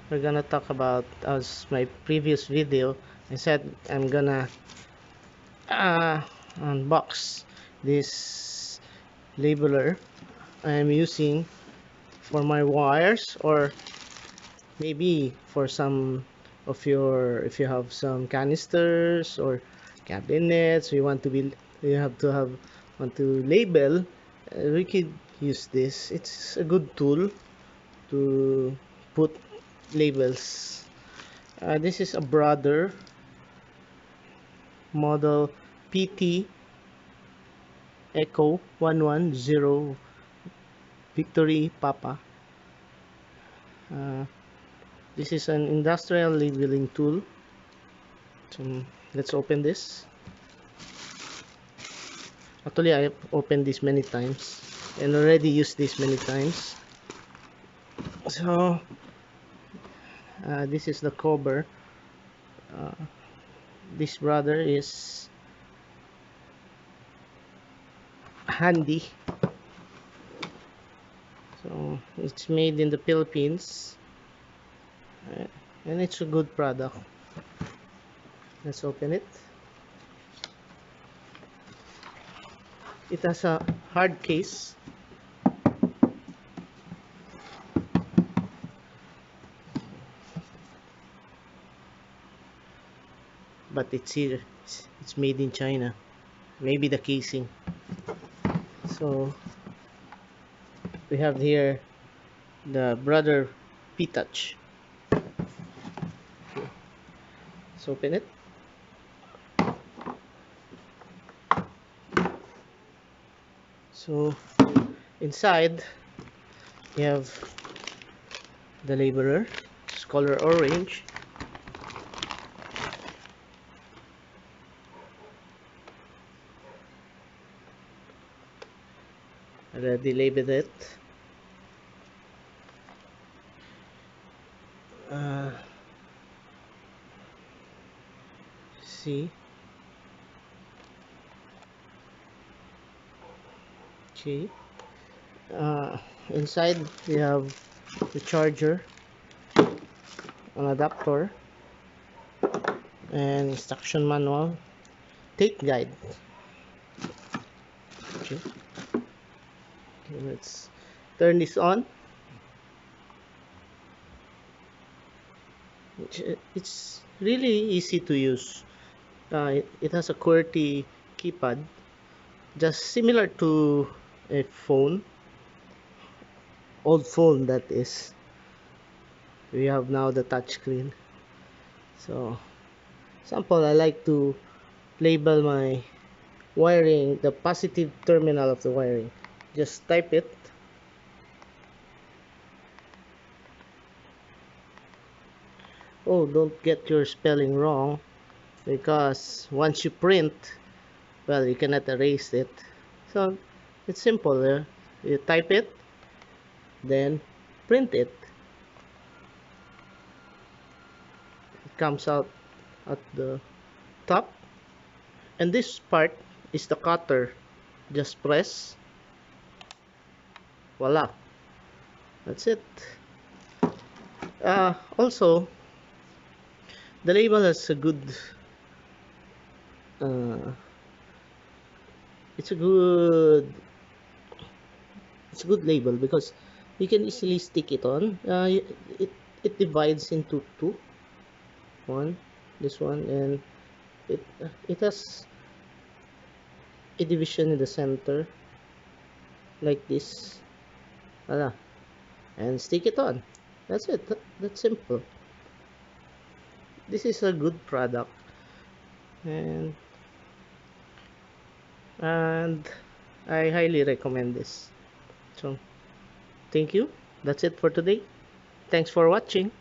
we're gonna talk about, as my previous video I said, I'm gonna uh, unbox this labeler I'm using for my wires, or maybe for some of your, if you have some canisters or cabinets you want to be, you have to have, want to label, we could use this. It's a good tool to put labels. This is a Brother model PT Echo 110 Victory Papa. uh, this is an industrial labeling tool. So let's open this. Actually, I opened this many times and already used this many times. So this is the cover. uh, this Brother is handy. So it's made in the Philippines, and it's a good product. Let's open it. It has a hard case. But it's here. It's made in China. Maybe the casing. So we have here the Brother P-Touch. Let's open it. So inside you have the labeler. It's color orange. Already labeled it. See. Okay. Inside we have the charger, an adapter, and instruction manual, tape guide. Okay. Okay, let's turn this on. It's really easy to use. It has a QWERTY keypad, just similar to a phone, old phone that is. We have now the touchscreen. So example, I like to label my wiring, the positive terminal of the wiring. Just type it. Oh, don't get your spelling wrong, because once you print, well, you cannot erase it. So it's simple. You type it, then print it. It comes out at the top, and this part is the cutter. Just press, voila, that's it. Also, the label has a good it's a good label, because you can easily stick it on. It divides into two. One, this one, and it has a division in the center like this. Voila. And stick it on. That's it. That's simple. This is a good product, and I highly recommend this. So thank you. That's it for today. Thanks for watching.